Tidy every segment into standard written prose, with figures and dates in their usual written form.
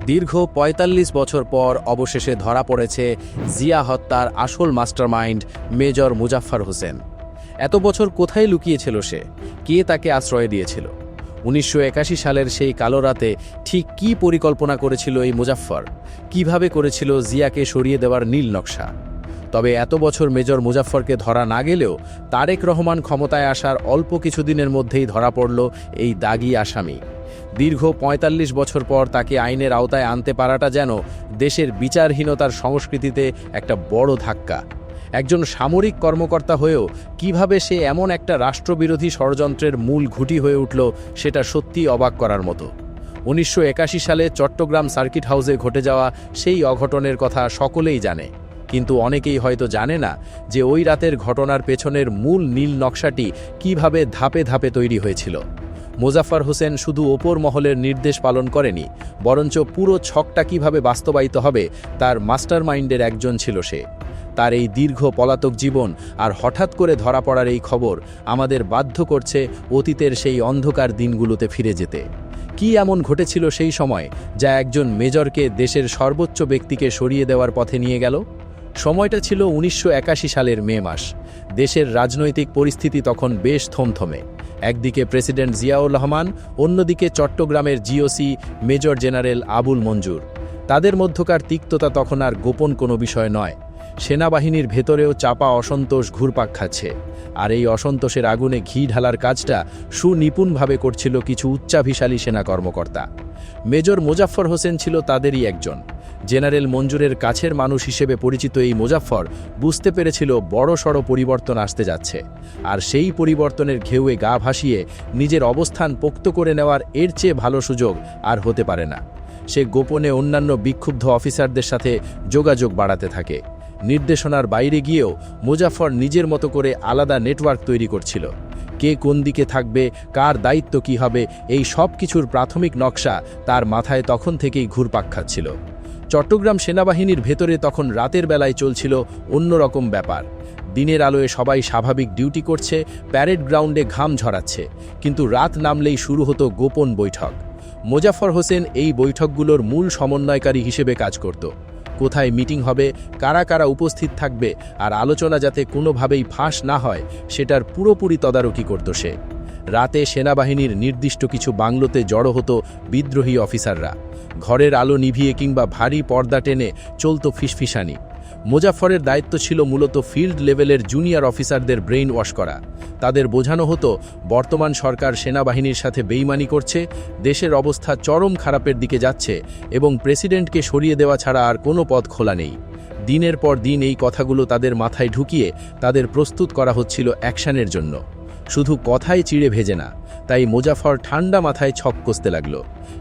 দীর্ঘ ৪৫ বছর পর অবশেষে ধরা পড়েছে জিয়া হত্যার আসল মাস্টারমাইন্ড মেজর মুজাফফর হোসেন। এত বছর কোথায় লুকিয়েছিল সে? কে তাকে আশ্রয় দিয়েছিল? ১৯৮১ সালের সেই কালো রাতে ঠিক কী পরিকল্পনা করেছিল এই মুজাফফর? কিভাবে করেছিল জিয়াকে সরিয়ে দেওয়ার নীল নকশা? তবে এত বছর মেজর মুজাফফরকে ধরা না গেলেও তারেক রহমান ক্ষমতায় আসার অল্প কিছুদিনের মধ্যেই ধরা পড়ল এই দাগী আসামি। দীর্ঘ ৪৫ বছর পর তাকে আইনের আওতায় আনতে পারাটা যেন দেশের বিচারহীনতার সংস্কৃতিতে একটা বড় ধাক্কা। একজন সামরিক কর্মকর্তা হয়েও কিভাবে সে এমন একটা রাষ্ট্রবিরোধী ষড়যন্ত্রের মূল ঘুঁটি হয়ে উঠল, সেটা সত্যিই অবাক করার মতো। ১৯৮১ সালে চট্টগ্রাম সার্কিট হাউসে ঘটে যাওয়া সেই অঘটনের কথা সকলেই জানে, কিন্তু অনেকেই হয়তো জানে না যে ওই রাতের ঘটনার পেছনের মূল নীল নকশাটি কিভাবে ধাপে ধাপে তৈরি হয়েছিল। মুজাফফর হোসেন শুধু ওপর মহলের নির্দেশ পালন করেনি, বরঞ্চ পুরো ছকটা কিভাবে বাস্তবায়িত হবে তার মাস্টারমাইন্ডের একজন ছিল সে। তার এই দীর্ঘ পলাতক জীবন আর হঠাৎ করে ধরা পড়ার এই খবর আমাদের বাধ্য করছে অতীতের সেই অন্ধকার দিনগুলোতে ফিরে যেতে। কি এমন ঘটেছিল সেই সময় যা একজন মেজরকে দেশের সর্বোচ্চ ব্যক্তিকে সরিয়ে দেওয়ার পথে নিয়ে গেল? সময়টা ছিল ১৯৮১ সালের মে মাস। দেশের রাজনৈতিক পরিস্থিতি তখন বেশ থমথমে। একদিকে প্রেসিডেন্ট জিয়াউর রহমান, অন্যদিকে চট্টগ্রামের জিওসি মেজর জেনারেল আবুল মঞ্জুর। তাদের মধ্যকার তিক্ততা তখন আর গোপন কোনো বিষয় নয়। সেনাবাহিনীর ভেতরেও চাপা অসন্তোষ ঘুরপাক খাচ্ছে, আর এই অসন্তোষের আগুনে ঘি ঢালার কাজটা সুনিপুণভাবে করছিল কিছু উচ্চাভিশালী সেনা কর্মকর্তা। মেজর মুজাফফর হোসেন ছিল তাদেরই একজন। জেনারেল মঞ্জুরের কাছের মানুষ হিসেবে পরিচিত এই মুজাফফর বুঝতে পেরেছিল বড়সড় পরিবর্তন আসতে যাচ্ছে, আর সেই পরিবর্তনের ঘেউয়ে গা ভাসিয়ে নিজের অবস্থান পোক্ত করে নেওয়ার এর চেয়ে ভালো সুযোগ আর হতে পারে না। সে গোপনে অন্যান্য বিক্ষুব্ধ অফিসারদের সাথে যোগাযোগ বাড়াতে থাকে। নির্দেশনার বাইরে গিয়েও মুজাফফর নিজের মতো করে আলাদা নেটওয়ার্ক তৈরি করছিল। কে কোন দিকে থাকবে, কার দায়িত্ব কী হবে, এই সব কিছুর প্রাথমিক নকশা তার মাথায় তখন থেকেই ঘুরপাক খাচ্ছিল। চট্টগ্রাম সেনাবাহিনীর ভেতরে তখন রাতের বেলায় চলছিল অন্যরকম ব্যাপার। দিনের আলোয় সবাই স্বাভাবিক ডিউটি করছে, প্যারেড গ্রাউন্ডে ঘাম ঝরাচ্ছে, কিন্তু রাত নামলেই শুরু হতো গোপন বৈঠক। মুজাফফর হোসেন এই বৈঠকগুলোর মূল সমন্বয়কারী হিসেবে কাজ করত। কোথায় মিটিং হবে, কারা কারা উপস্থিত থাকবে, আর আলোচনা যাতে কোনোভাবেই ফাঁস না হয় সেটার পুরোপুরি তদারকি করত সে। রাতে সেনাবাহিনীর নির্দিষ্ট কিছু বাংলোতে জড়ো হতো বিদ্রোহী অফিসাররা। ঘরের আলো নিভিয়ে কিংবা ভারী পর্দা টেনে চলত ফিসফিসানি। মুজাফফরের দায়িত্ব ছিল মূলত ফিল্ড লেভেলের জুনিয়র অফিসারদের ব্রেইন ওয়াশ করা। তাদের বোঝানো হতো বর্তমান সরকার সেনাবাহিনীর সাথে বেইমানি করছে, দেশের অবস্থা চরম খারাপের দিকে যাচ্ছে এবং প্রেসিডেন্টকে সরিয়ে দেওয়া ছাড়া আর কোনো পথ খোলা নেই। দিনের পর দিন এই কথাগুলো তাদের মাথায় ঢুকিয়ে তাদের প্রস্তুত করা হচ্ছিল অ্যাকশনের জন্য। শুধু কথায় চিড়ে ভেজে না। তাই মুজাফফর ঠান্ডা মাথায় ছক কষতে লাগল।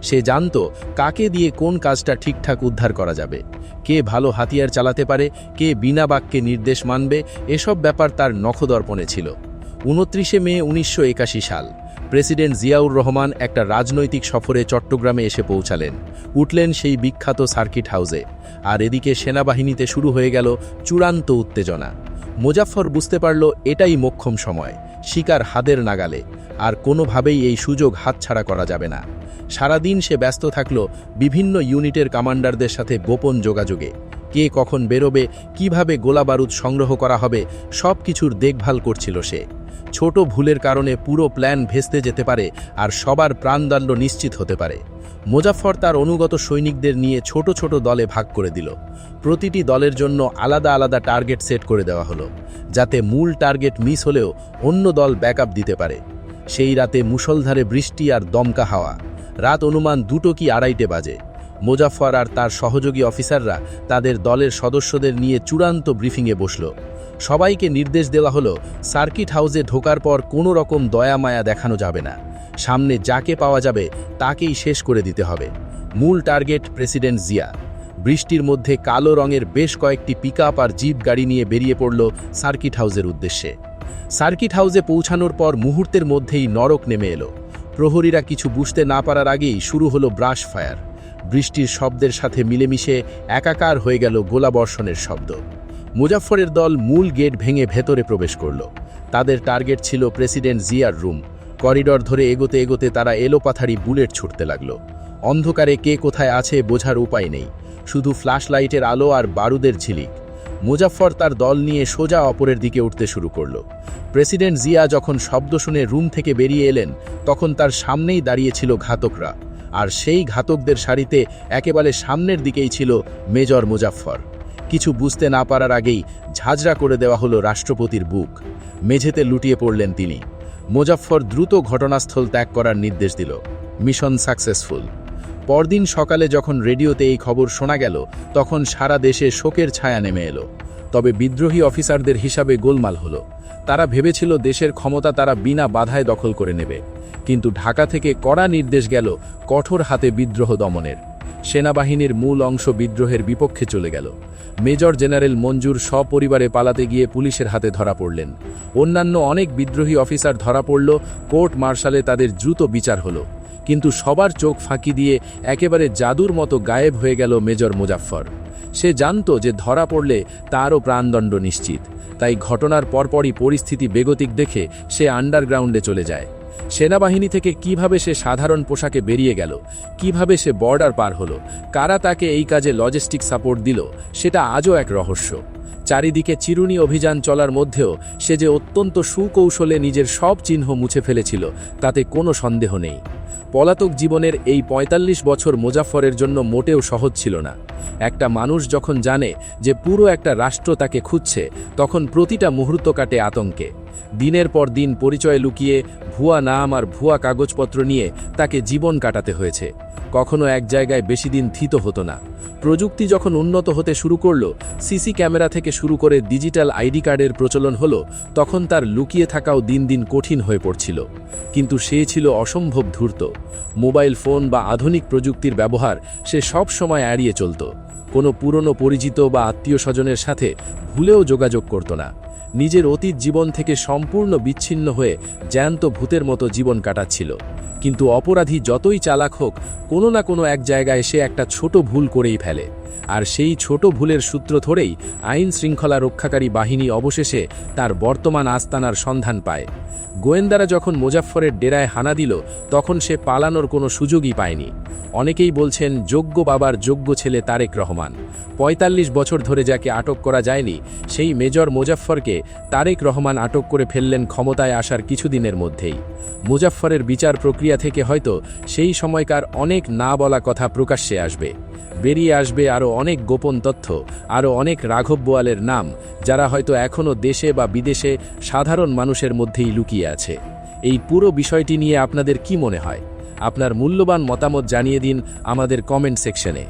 সে জানত কাকে দিয়ে কোন কাজটা ঠিকঠাক উদ্ধার করা যাবে, কে ভালো হাতিয়ার চালাতে পারে, কে বিনা বাক্যে নির্দেশ মানবে, এসব ব্যাপার তার নখদর্পণে ছিল। ২৯ মে ১৯৮১ সাল প্রেসিডেন্ট জিয়াউর রহমান একটা রাজনৈতিক সফরে চট্টগ্রামে এসে পৌঁছালেন। উঠলেন সেই বিখ্যাত সার্কিট হাউসে, আর এদিকে সেনাবাহিনীতে শুরু হয়ে গেল চূড়ান্ত উত্তেজনা। মুজাফফর বুঝতে পারল এটাই মোক্ষম সময়, শিকার হাতের নাগালে, আর কোনোভাবেই এই সুযোগ হাতছাড়া করা যাবে না। সারাদিন সে ব্যস্ত থাকল বিভিন্ন ইউনিটের কমান্ডারদের সাথে গোপন যোগাযোগে। কে কখন বেরোবে, কিভাবে গোলাবারুদ সংগ্রহ করা হবে, সব কিছুর দেখভাল করছিল সে। ছোট ভুলের কারণে পুরো প্ল্যান ভেস্তে যেতে পারে আর সবার প্রাণদণ্ড নিশ্চিত হতে পারে। মুজাফফর তার অনুগত সৈনিকদের নিয়ে ছোট ছোট দলে ভাগ করে দিল। প্রতিটি দলের জন্য আলাদা আলাদা টার্গেট সেট করে দেওয়া হলো, যাতে মূল টার্গেট মিস হলেও অন্য দল ব্যাকআপ দিতে পারে। সেই রাতে মুষলধারে বৃষ্টি আর দমকা হাওয়া। রাত অনুমান ২টো কি ২:৩০ বাজে। মুজাফফর আর তার সহযোগী অফিসাররা তাদের দলের সদস্যদের নিয়ে চূড়ান্ত ব্রিফিংয়ে বসল। সবাইকে নির্দেশ দেওয়া হলো সার্কিট হাউসে ঢোকার পর কোনো রকম দয়া মায়া দেখানো যাবে না। সামনে যাকে পাওয়া যাবে তাকেই শেষ করে দিতে হবে। মূল টার্গেট প্রেসিডেন্ট জিয়া। বৃষ্টির মধ্যে কালো রঙের বেশ কয়েকটি পিকআপ আর জিপ গাড়ি নিয়ে বেরিয়ে পড়ল সার্কিট হাউসের উদ্দেশ্যে। সার্কিট হাউসে পৌঁছানোর পর মুহূর্তের মধ্যেই নরক নেমে এলো। প্রহরীরা কিছু বুঝতে না পারার আগেই শুরু হলো ব্রাশ ফায়ার। বৃষ্টির শব্দের সাথে মিলেমিশে একাকার হয়ে গেল গোলাবর্ষণের শব্দ। মুজাফফরের দল মূল গেট ভেঙে ভেতরে প্রবেশ করল। তাদের টার্গেট ছিল প্রেসিডেন্ট জিয়ার রুম। করিডর ধরে এগোতে এগোতে তারা এলোপাথারি বুলেট ছুটতে লাগল। অন্ধকারে কে কোথায় আছে বোঝার উপায় নেই, শুধু ফ্ল্যাশ লাইটের আলো আর বারুদের ঝিলিক। মুজাফফর তার দল নিয়ে সোজা অপরের দিকে উঠতে শুরু করল। প্রেসিডেন্ট জিয়া যখন শব্দ শুনে রুম থেকে বেরিয়ে এলেন, তখন তার সামনেই দাঁড়িয়েছিল ঘাতকরা, আর সেই ঘাতকদের সারিতে একেবারে সামনের দিকেই ছিল মেজর মুজাফফর। কিছু বুঝতে না পারার আগেই ঝাঁঝরা করে দেওয়া হলো রাষ্ট্রপতির বুক। মেঝেতে লুটিয়ে পড়লেন তিনি। মুজাফফর দ্রুত ঘটনাস্থল ত্যাগ করার নির্দেশ দিল। Mission successful. পরদিন সকালে যখন রেডিওতে এই খবর শোনা গেল, তখন সারা দেশে শোকের ছায়া নেমে এলো। তবে বিদ্রোহী অফিসারদের হিসাবে গোলমাল হলো। তারা ভেবেছিল দেশের ক্ষমতা তারা বিনা বাধায় দখল করে নেবে, কিন্তু ঢাকা থেকে কড়া নির্দেশ গেল কঠোর হাতে বিদ্রোহ দমনের। সেনাবাহিনীর মূল অংশ বিদ্রোহের বিপক্ষে চলে গেল। মেজর জেনারেল মঞ্জুর সপরিবারে পালাতে গিয়ে পুলিশের হাতে ধরা পড়লেন। অন্যান্য অনেক বিদ্রোহী অফিসার ধরা পড়ল। কোর্ট মার্শালে তাদের দ্রুত বিচার হলো, কিন্তু সবার চোখ ফাঁকি দিয়ে একেবারে জাদুর মতো গায়েব হয়ে গেল মেজর মুজাফফর। সে জানত যে ধরা পড়লে তারও প্রাণদণ্ড নিশ্চিত, তাই ঘটনার পরপরই পরিস্থিতি বেগতিক দেখে সে আন্ডারগ্রাউন্ডে চলে যায়। সেনাবাহিনী থেকে কিভাবে সে সাধারণ পোশাকে বেরিয়ে গেল, কিভাবে সে বর্ডার পার হলো, কারা তাকে এই কাজে লজিস্টিক সাপোর্ট দিল, সেটা আজও এক রহস্য। চারিদিকে চিরুনি অভিযান চলার মধ্যেও সে যে অত্যন্ত সুকৌশলে নিজের সব চিহ্ন মুছে ফেলেছিল, তাতে কোনো সন্দেহ নেই। পলাতক জীবনের এই ৪৫ বছর মুজাফফরের জন্য মোটেও সহজ ছিল না। একটা মানুষ যখন জানে যে পুরো একটা রাষ্ট্র তাকে খুঁজছে, তখন প্রতিটা মুহূর্ত কাটে আতঙ্কে। দিনের পর দিন পরিচয় লুকিয়ে, ভুয়া নাম আর ভুয়া কাগজপত্র নিয়ে তাকে জীবন কাটাতে হয়েছে। কখনো এক জায়গায় বেশি দিন থিত হতো না। প্রযুক্তি যখন উন্নত হতে শুরু করল, সিসি ক্যামেরা থেকে শুরু করে ডিজিটাল আইডি কার্ডের প্রচলন হলো, তখন তার লুকিয়ে থাকাও দিন দিন কঠিন হয়ে পড়ছিল। কিন্তু সে ছিল অসম্ভব ধূর্ত। মোবাইল ফোন বা আধুনিক প্রযুক্তির ব্যবহার সে সব সময় এড়িয়ে চলত। কোনো পুরনো পরিচিত বা আত্মীয় স্বজনের সাথে ভুলেও যোগাযোগ করত না। নিজের অতীত জীবন থেকে সম্পূর্ণ বিচ্ছিন্ন হয়ে জ্যান্ত ভূতের মতো জীবন কাটাচ্ছিল। কিন্তু অপরাধী যতই চালাক হোক, কোনো না কোনো এক জায়গায় সে একটা ছোট ভুল করেই ফেলে, আর সেই ছোট ভুলের সূত্র ধরেই আইন শৃঙ্খলা রক্ষাকারী বাহিনী অবশেষে তার বর্তমান আস্তানার সন্ধান পায়। গোয়েন্দারা যখন মুজাফফরের ডেরায় হানা দিল, তখন সে পালানোর কোনো সুযোগই পায়নি। অনেকেই বলছেন যোগ্য বাবার যোগ্য ছেলে তারেক রহমান। ৪৫ বছর ধরে যাকে আটক করা যায়নি, সেই মেজর মুজাফফরকে তারেক রহমান আটক করে ফেললেন ক্ষমতায় আসার কিছুদিনের মধ্যেই। মুজাফফরের বিচার প্রক্রিয়া থেকে হয়তো সেই সময়কার অনেক না বলা কথা প্রকাশ্যে আসবে। বেরিয়ে আসবে আরও অনেক গোপন তথ্য, আরও অনেক রাঘব বোয়ালের নাম, যারা হয়তো এখনও দেশে বা বিদেশে সাধারণ মানুষের মধ্যেই লুকিয়ে আছে। এই পুরো বিষয়টি নিয়ে আপনাদের কি মনে হয়? আপনার মূল্যবান মতামত জানিয়ে দিন আমাদের কমেন্ট সেকশনে।